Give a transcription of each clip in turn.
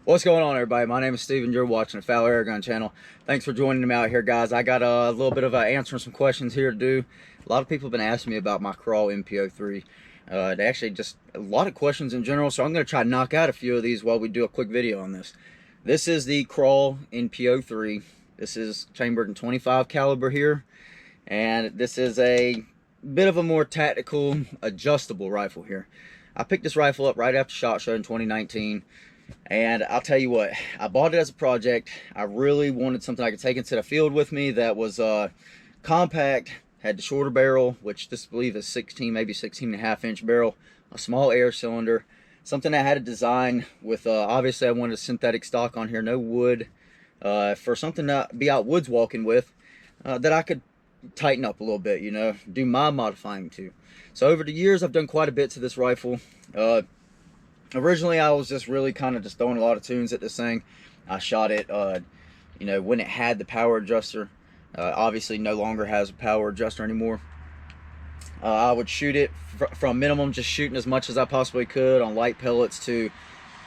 What's going on, everybody? My name is Steven. You're watching the Foul Air Gun channel. Thanks for joining me out here, guys. I got a little bit of answering some questions here to do. A lot of people have been asking me about my Kral NP-03. They actually just a lot of questions in general, so I'm going to try to knock out a few of these while we do a quick video on this. This is the Kral NP-03. This is chambered in 25 caliber here, and this is a bit of a more tactical, adjustable rifle here. I picked this rifle up right after SHOT Show in 2019. And I'll tell you what, I bought it as a project. I really wanted something I could take into the field with me that was compact, had the shorter barrel, which this I believe is 16, maybe 16.5-inch barrel, a small air cylinder, something that had a design with, obviously I wanted a synthetic stock on here, no wood, for something to be out woods walking with, that I could tighten up a little bit, you know, do my modifying to. So over the years, I've done quite a bit to this rifle. Originally, I was just really kind of just throwing a lot of tunes at this thing. I shot it, you know, when it had the power adjuster. Obviously, no longer has a power adjuster anymore. I would shoot it from minimum, just shooting as much as I possibly could on light pellets, to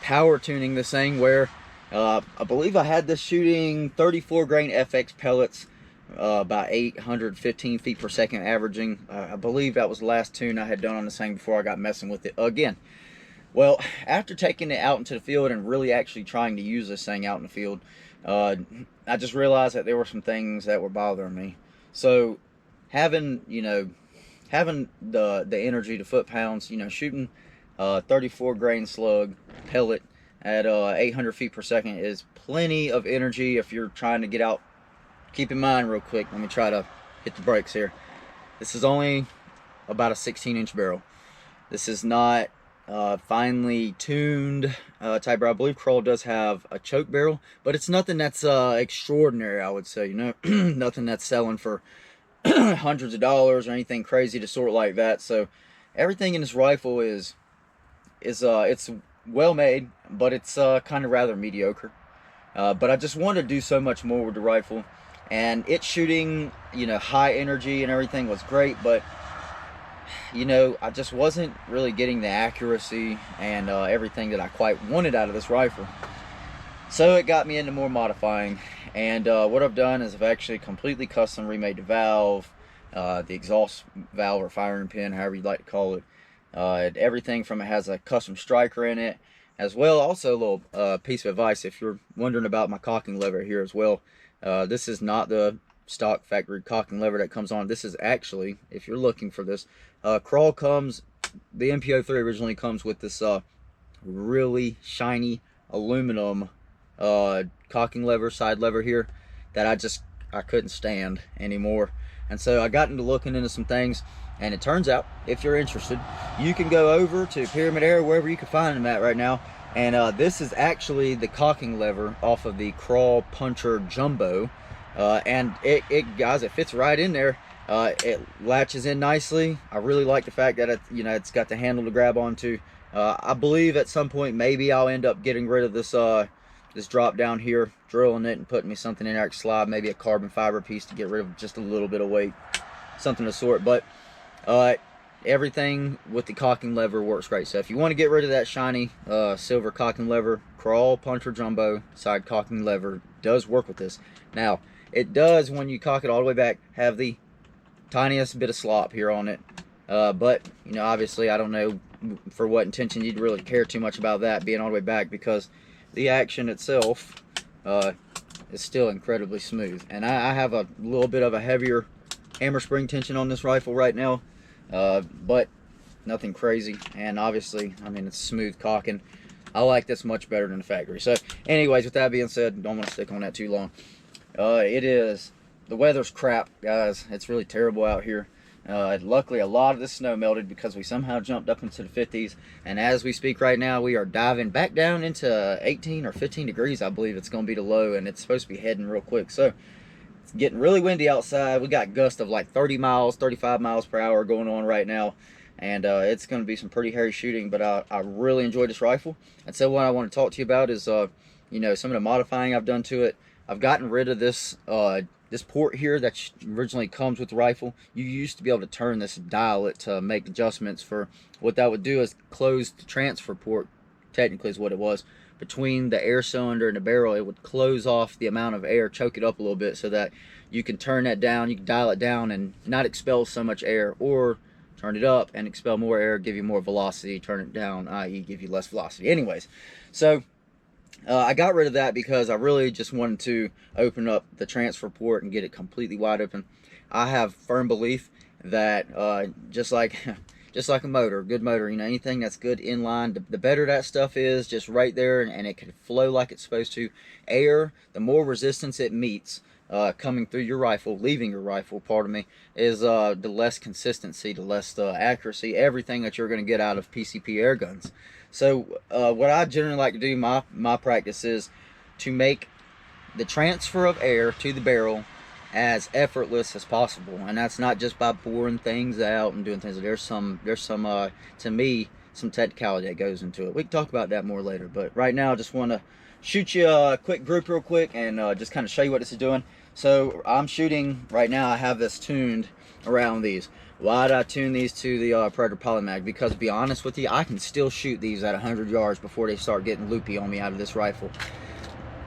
power tuning this thing where I believe I had this shooting 34 grain FX pellets, about 815 feet per second averaging. I believe that was the last tune I had done on this thing before I got messing with it again. Well, after taking it out into the field and really actually trying to use this thing out in the field, I just realized that there were some things that were bothering me. So having, you know, having the energy to foot-pounds, you know, shooting 34 grain slug pellet at 800 feet per second is plenty of energy if you're trying to get out. Keep in mind real quick, let me try to hit the brakes here. This is only about a 16-inch barrel. This is not finely tuned type barrel. I believe Kral does have a choke barrel, but it's nothing that's extraordinary, I would say, you know. Nothing that's selling for hundreds of dollars or anything crazy to sort like that. So everything in this rifle is it's well made, but it's kind of rather mediocre. But I just wanted to do so much more with the rifle, and it shooting, you know, high energy and everything was great, but you know, I just wasn't really getting the accuracy and everything that I quite wanted out of this rifle. So it got me into more modifying, and what I've done is I've actually completely custom remade the valve, the exhaust valve or firing pin, however you'd like to call it. Everything from it has a custom striker in it as well. Also a little piece of advice if you're wondering about my caulking lever here as well. This is not the stock factory caulking lever that comes on. This is actually, if you're looking for this, Kral comes, the NP-03 originally comes with this really shiny aluminum caulking lever, side lever here, that I couldn't stand anymore. And so I got into looking into some things, and it turns out, if you're interested, you can go over to Pyramid Air, wherever you can find them at right now, and this is actually the caulking lever off of the Kral Puncher Jumbo. And guys, it fits right in there. It latches in nicely. I really like the fact that it's got the handle to grab onto. I believe at some point maybe I'll end up getting rid of this this drop down here, drilling it and putting me something in there to slide, maybe a carbon fiber piece to get rid of just a little bit of weight, something of the sort. But everything with the caulking lever works great. So if you want to get rid of that shiny silver caulking lever, Kral Puncher Jumbo side caulking lever does work with this. Now it does, when you cock it all the way back, have the tiniest bit of slop here on it, but you know, obviously I don't know for what intention you'd really care too much about that being all the way back, because the action itself is still incredibly smooth. And I have a little bit of a heavier hammer spring tension on this rifle right now, but nothing crazy. And obviously, I mean, it's smooth cocking. I like this much better than the factory. So anyways, with that being said, don't want to stick on that too long. The weather's crap, guys. It's really terrible out here. Luckily, a lot of the snow melted because we somehow jumped up into the 50s, and as we speak right now, we are diving back down into 18 or 15 degrees. I believe it's going to be the low, and it's supposed to be heading real quick. So it's getting really windy outside. We got gusts of like 30 miles, 35 miles per hour going on right now, and it's going to be some pretty hairy shooting. But I really enjoyed this rifle, and so what I want to talk to you about is you know, some of the modifying I've done to it. I've gotten rid of this this port here that originally comes with the rifle. You used to be able to turn this, dial it to make adjustments for what that would do is close the transfer port, technically is what it was. between the air cylinder and the barrel, it would close off the amount of air, choke it up a little bit, so that you can turn that down, you can dial it down and not expel so much air, or turn it up and expel more air, give you more velocity, turn it down, i.e. give you less velocity. Anyways, so I got rid of that because I really just wanted to open up the transfer port and get it completely wide open. I have firm belief that just like a motor, good motor, you know, anything that's good inline, the better that stuff is, just right there, and it can flow like it's supposed to. Air, the more resistance it meets coming through your rifle, leaving your rifle, pardon me, is the less consistency, the less accuracy, everything that you're going to get out of PCP air guns. So what I generally like to do, my practice is to make the transfer of air to the barrel as effortless as possible, and that's not just by boring things out and doing things. There's some to me, some technicality that goes into it. We can talk about that more later, but right now I just want to shoot you a quick group real quick and just kind of show you what this is doing. So I'm shooting right now. I have this tuned around these. Why did I tune these to the Predator Polymag? Because to be honest with you, I can still shoot these at 100 yards before they start getting loopy on me out of this rifle.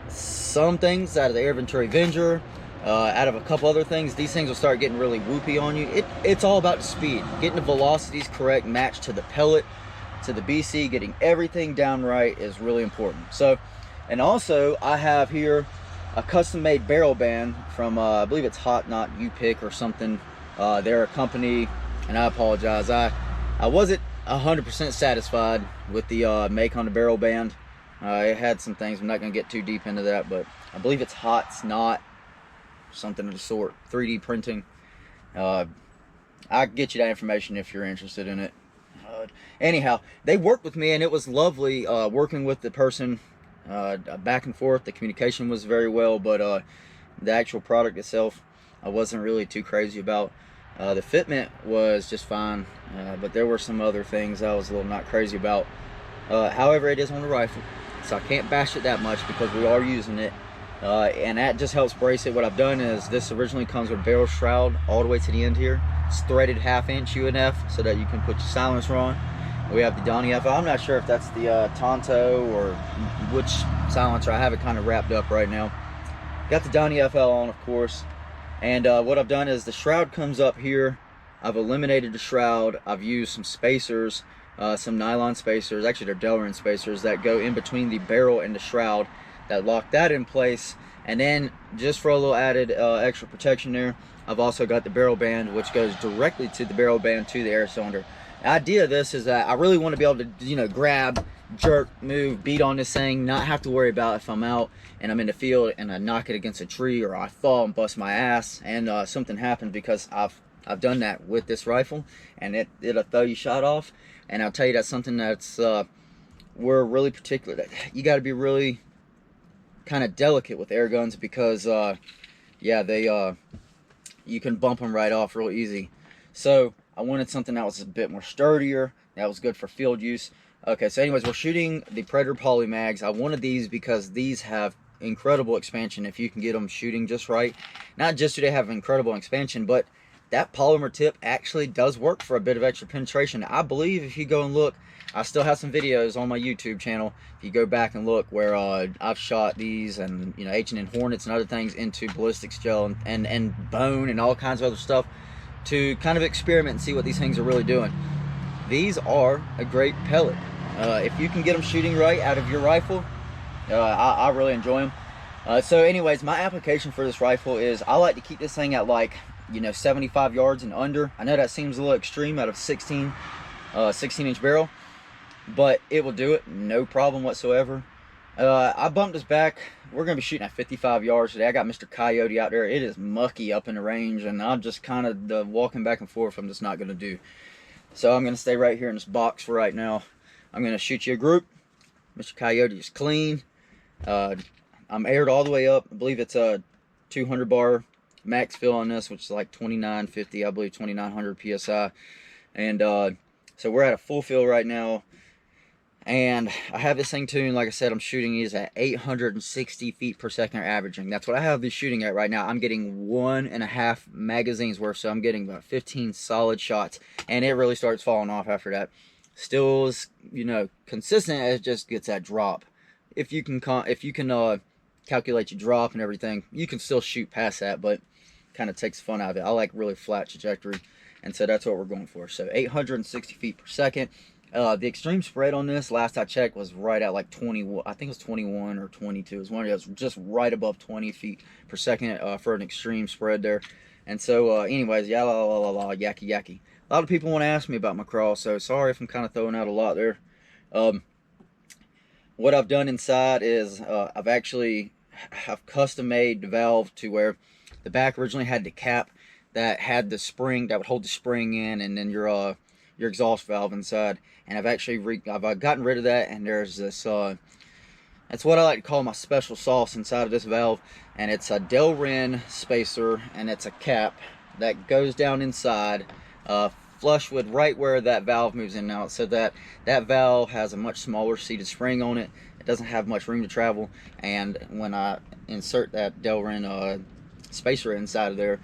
Some things out of the Air Venturi Avenger, out of a couple other things, these things will start getting really whoopy on you. It's all about the speed, getting the velocities correct, matched to the pellet, to the BC, getting everything down right is really important. So, and also I have here a custom-made barrel band from I believe it's Hot Knot U-Pick or something. They're a company, and I apologize, I wasn't 100% satisfied with the make on the barrel band. It had some things, I'm not going to get too deep into that, but I believe it's Hot Knot, something of the sort, 3D printing. I can get you that information if you're interested in it. Anyhow, they worked with me, and it was lovely working with the person, back and forth. The communication was very well, but the actual product itself I wasn't really too crazy about. The fitment was just fine, but there were some other things I was a little not crazy about. However, it is on the rifle, so I can't bash it that much because we are using it, and that just helps brace it. What I've done is, this originally comes with barrel shroud all the way to the end here. It's threaded 1/2 inch UNF so that you can put your silencer on. We have the Donny FL. I'm not sure if that's the Tonto or which silencer. I have it kind of wrapped up right now. Got the Donny FL on, of course. And what I've done is the shroud comes up here. I've eliminated the shroud. I've used some spacers, some nylon spacers. Actually, they're Delrin spacers that go in between the barrel and the shroud that lock that in place. And then, just for a little added extra protection there, I've also got the barrel band, which goes directly to the barrel band to the air cylinder. The idea of this is that I really want to be able to, you know, grab, jerk, move, beat on this thing, not have to worry about if I'm out and I'm in the field and I knock it against a tree, or I fall and bust my ass and something happened, because I've done that with this rifle, and it'll throw your shot off. And I'll tell you, that's something that's we're really particular. You got to be really kind of delicate with air guns, because yeah, they you can bump them right off real easy. So I wanted something that was a bit more sturdier, that was good for field use. Okay, so anyways, we're shooting the Predator Polymags. I wanted these because these have incredible expansion if you can get them shooting just right. Not just do they have incredible expansion, but that polymer tip actually does work for a bit of extra penetration. I believe if you go and look, I still have some videos on my YouTube channel. If you go back and look, where I've shot these and, you know, H&N Hornets and other things into ballistics gel and bone and all kinds of other stuff to kind of experiment and see what these things are really doing. These are a great pellet. If you can get them shooting right out of your rifle, I really enjoy them. So anyways, my application for this rifle is, I like to keep this thing at, like, you know, 75 yards and under. I know that seems a little extreme out of 16 inch barrel, but it will do it, no problem whatsoever. I bumped this back. We're gonna be shooting at 55 yards today. I got Mr. Coyote out there. It is mucky up in the range, and I'm just kind of walking back and forth. I'm just not gonna do. So I'm gonna stay right here in this box for right now. I'm gonna shoot you a group. Mr. Coyote is clean. I'm aired all the way up. I believe it's a 200 bar max fill on this, which is like 2950, I believe 2900 psi. And so we're at a full fill right now. And I have this thing tuned, like I said, I'm shooting these at 860 feet per second averaging. That's what I have these shooting at right now. I'm getting 1.5 magazines worth, so I'm getting about 15 solid shots. And it really starts falling off after that. Still is, you know, consistent, it just gets that drop. if you can calculate your drop and everything, you can still shoot past that, but kind of takes the fun out of it. I like really flat trajectory, and so that's what we're going for. So 860 feet per second. The extreme spread on this, last I checked, was right at like 20. I think it was 21 or 22. It was one of those, just right above 20 feet per second for an extreme spread there. And so, anyways, yeah, yakky yakky. A lot of people want to ask me about my crawl, so sorry if I'm kind of throwing out a lot there. What I've done inside is I've custom made the valve to where the back originally had the cap that had the spring that would hold the spring in, and then your exhaust valve inside. And I've gotten rid of that, and there's this that's what I like to call my special sauce inside of this valve, and it's a Delrin spacer, and it's a cap that goes down inside flush with right where that valve moves in and out, so that valve has a much smaller seated spring on it. It doesn't have much room to travel, and when I insert that Delrin spacer inside of there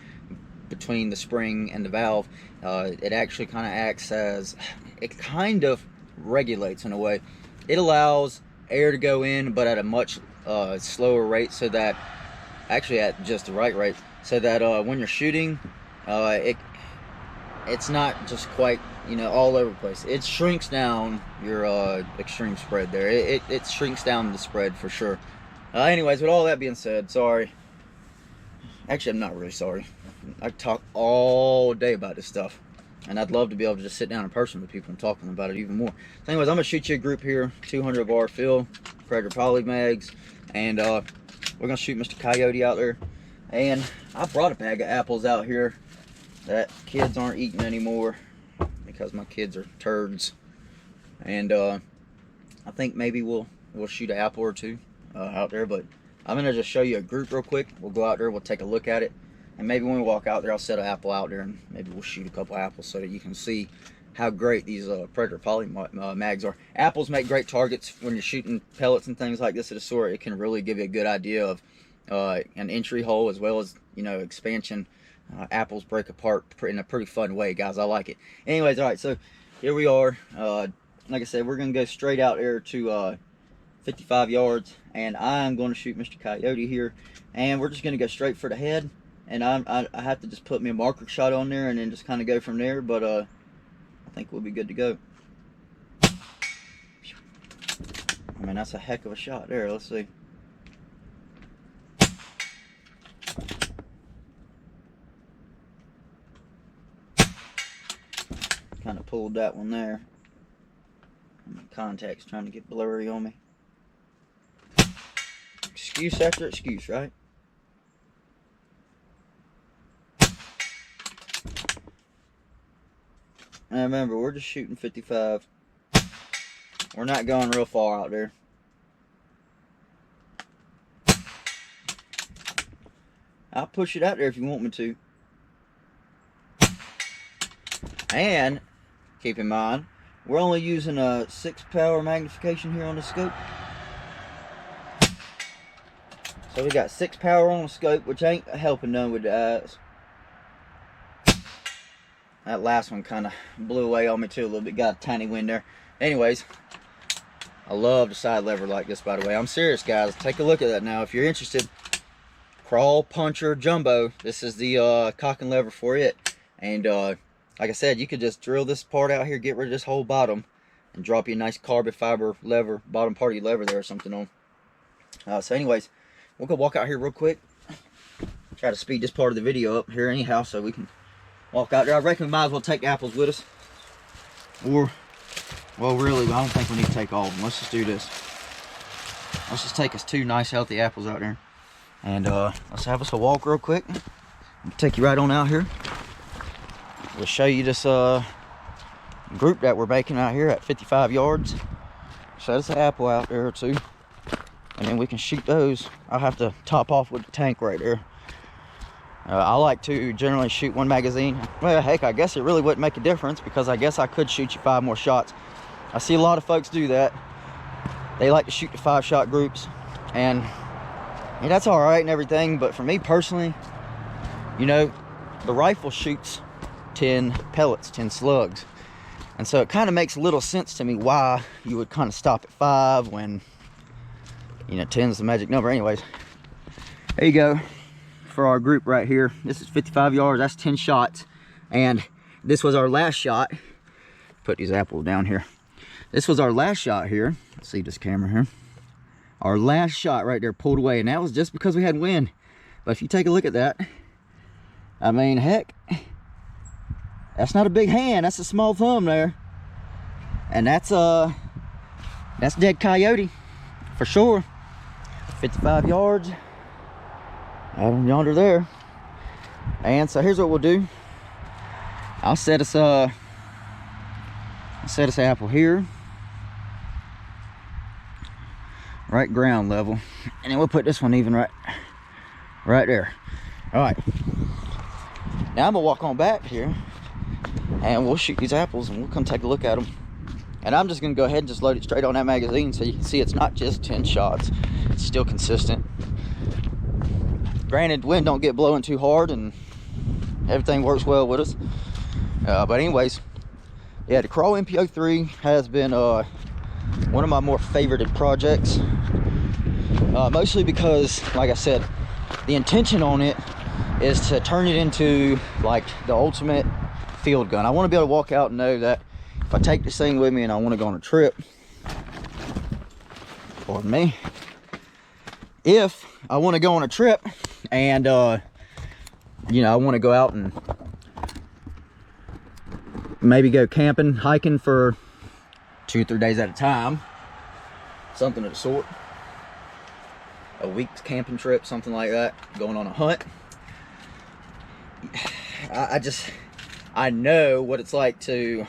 between the spring and the valve, it actually kind of acts as, it kind of regulates in a way. It allows air to go in, but at a much slower rate, so that, actually at just the right rate, so that when you're shooting, it's not just quite, all over the place. It shrinks down your extreme spread there. It shrinks down the spread for sure. Anyways, with all that being said, sorry. Actually, I'm not really sorry. I talk all day about this stuff, and I'd love to be able to just sit down in person with people and talk to them about it even more. So anyways, I'm gonna shoot you a group here, 200 bar fill, Predator poly mags, and we're gonna shoot Mr. Coyote out there. And I brought a bag of apples out here that kids aren't eating anymore because my kids are turds, and I think maybe we'll shoot an apple or two out there. But I'm gonna just show you a group real quick. We'll go out there, we'll take a look at it, and maybe when we walk out there, I'll set an apple out there, and maybe we'll shoot a couple apples so that you can see how great these Predator poly mags are. Apples make great targets when you're shooting pellets and things like this at a sort. It can really give you a good idea of an entry hole as well as expansion. Apples break apart in a pretty fun way, guys. I like it. Anyways, all right, so here we are. Like I said, we're gonna go straight out there to 55 yards, and I'm going to shoot Mr. Coyote here, and we're just going to go straight for the head. And I have to just put me a marker shot on there and then just kind of go from there, but I think we'll be good to go. I mean, that's a heck of a shot there. Let's see. Kind of pulled that one there. My contact's trying to get blurry on me. Excuse after excuse, right? And remember, we're just shooting 55. We're not going real far out there. I'll push it out there if you want me to. And keep in mind, we're only using a 6 power magnification here on the scope. So we got 6 power on the scope, which ain't helping none with the eyes. That last one kind of blew away on me too a little bit. Got a tiny wind there. Anyways, I love the side lever like this, by the way. I'm serious, guys. Take a look at that now if you're interested. Crawl Puncher Jumbo. This is the Caulking Lever for it. And like I said, you could just drill this part out here, get rid of this whole bottom, and drop you a nice carbon fiber lever, bottom part of your lever there or something on. So anyways, we'll go walk out here real quick. Try to speed this part of the video up here anyhow so we can walk out there. I reckon we might as well take apples with us. Or, well, really, I don't think we need to take all of them. Let's just do this. Let's just take us 2 nice healthy apples out there. And let's have us a walk real quick. I'll take you right on out here. We'll show you this group that we're making out here at 55 yards. Set us an apple out there or 2. And then we can shoot those. I'll have to top off with the tank right there. I like to generally shoot 1 magazine. Well, heck, I guess it really wouldn't make a difference, because I guess I could shoot you 5 more shots. I see a lot of folks do that. They like to shoot the 5-shot groups, and yeah, that's all right and everything, but for me personally, the rifle shoots 10 pellets, 10 slugs, and so it kind of makes little sense to me why you would kind of stop at 5 when You know, 10's the magic number. Anyways, there you go for our group right here. This is 55 yards. That's 10 shots. And this was our last shot. Put these apples down here. This was our last shot here. Let's see this camera here. Our last shot right there pulled away, and that was just because we had wind. But if you take a look at that, I mean, heck, that's not a big hand. That's a small thumb there. And that's dead coyote for sure. 55 yards out yonder there. And so here's what we'll do. I'll set us apple here, right ground level, and then we'll put this one even right there. All right, now I'm gonna walk on back here and we'll shoot these apples and we'll come take a look at them. And I'm just gonna go ahead and just load it straight on that magazine so you can see it's not just 10 shots, it's still consistent. Granted, wind don't get blowing too hard and everything works well with us. But anyways, yeah, the Kral NP-03 has been one of my more favorited projects. Mostly because, like I said, the intention on it is to turn it into like the ultimate field gun. I want to be able to walk out and know that if I take this thing with me and I want to go on a trip, pardon me, if I want to go on a trip and you know, I want to go out and maybe go camping, hiking for 2-3 days at a time, something of the sort, a week's camping trip, something like that, going on a hunt. I know what it's like to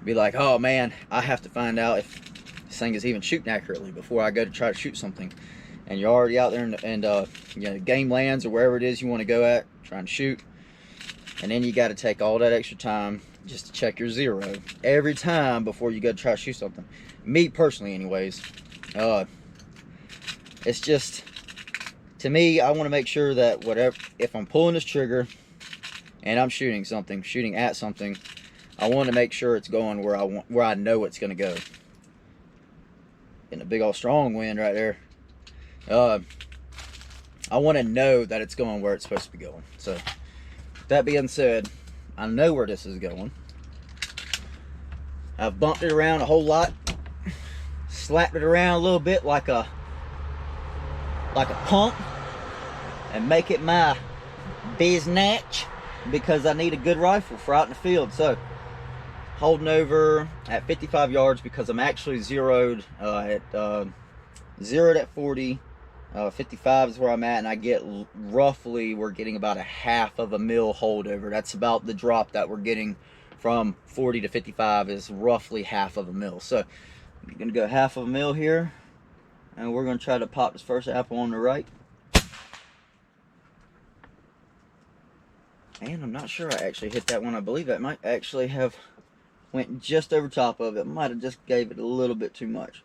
be like, oh man, I have to find out if this thing is even shooting accurately before I go to try to shoot something. And you're already out there and you know, game lands or wherever it is you want to go at, trying to shoot. And then you got to take all that extra time just to check your zero every time before you go to try to shoot something. Me personally, anyways, it's just, to me, I want to make sure that whatever, if I'm pulling this trigger and I'm shooting something, shooting at something, I want to make sure it's going where I know it's going to go. Getting a big old strong wind right there. I want to know that it's going where it's supposed to be going. So, that being said, I know where this is going. I've bumped it around a whole lot, slapped it around a little bit like a pump, and make it my biznatch, because I need a good rifle for out in the field. So, holding over at 55 yards because I'm actually zeroed at 40. 55 is where I'm at, and I get roughly, we're getting about a 1/2 mil holdover. That's about the drop that we're getting from 40 to 55 is roughly 1/2 mil. So I'm gonna go 1/2 mil here, and we're gonna try to pop this first apple on the right. And I'm not sure I actually hit that one. I believe that might actually have went just over top of it. Might have just gave it a little bit too much.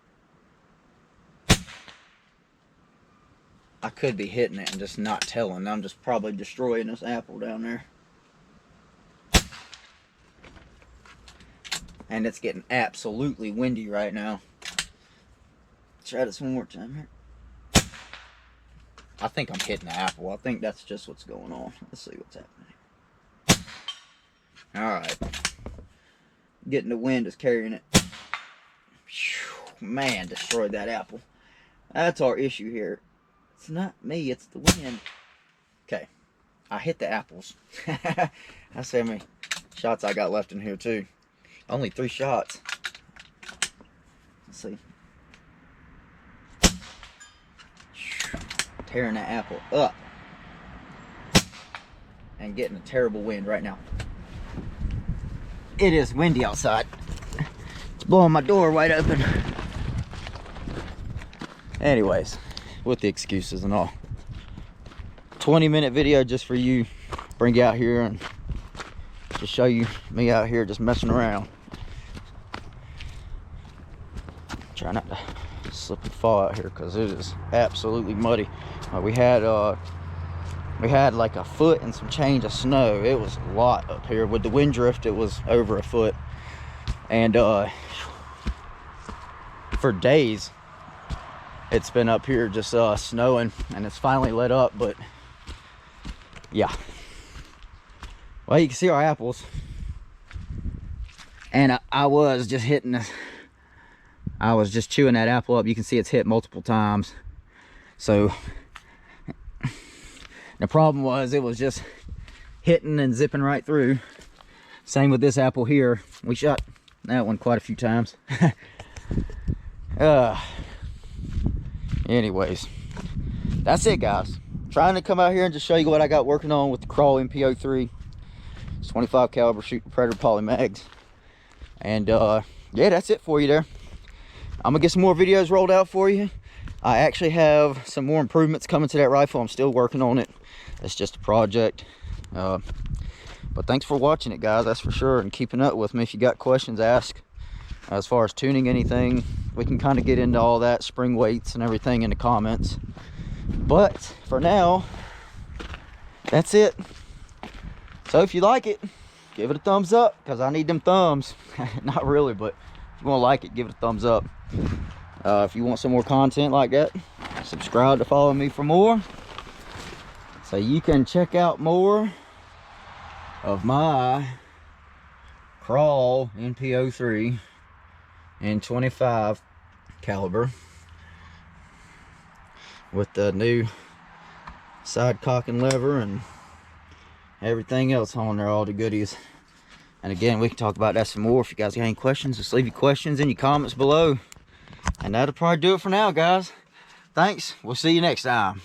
I could be hitting it and just not telling. I'm just probably destroying this apple down there. And it's getting absolutely windy right now. Try this one more time here. I think I'm hitting the apple. I think that's just what's going on. Let's see what's happening. Alright. Getting the wind is carrying it. Man, destroyed that apple. That's our issue here. It's not me, it's the wind. Okay, I hit the apples. That's how many shots I got left in here too. Only 3 shots. Let's see. Tearing that apple up. And getting a terrible wind right now. It is windy outside. It's blowing my door wide open. Anyways, with the excuses and all. 20-minute video just for you. Bring you out here and just show you me out here just messing around. Try not to slip and fall out here because it is absolutely muddy. We had like a foot and some change of snow. It was a lot up here. With the wind drift, it was over a foot. And for days, It's been up here just snowing, and it's finally let up. But yeah, well, you can see our apples, and I was just hitting this. I was just chewing that apple up. You can see it's hit multiple times. So the problem was it was just hitting and zipping right through. Same with this apple here. We shot that one quite a few times. Anyways, that's it, guys. Trying to come out here and just show you what I got working on with the Kral NP-03. It's 25 caliber shooting Predator poly mags. And yeah, that's it for you there. I'm gonna get some more videos rolled out for you. I actually have some more improvements coming to that rifle. I'm still working on it. It's just a project. But thanks for watching it, guys, that's for sure, and keeping up with me. If you got questions, ask. As far as tuning anything, we can kind of get into all that, spring weights and everything, in the comments. But for now, that's it. So if you like it, give it a thumbs up, because I need them thumbs. Not really, but if you want to like it, give it a thumbs up. If you want some more content like that, subscribe to follow me for more, so you can check out more of my Kral NP-03 in 25 caliber with the new side cocking lever and everything else on there, all the goodies. And again, we can talk about that some more. If you guys got any questions, just leave your questions in your comments below. And that'll probably do it for now, guys. Thanks. We'll see you next time.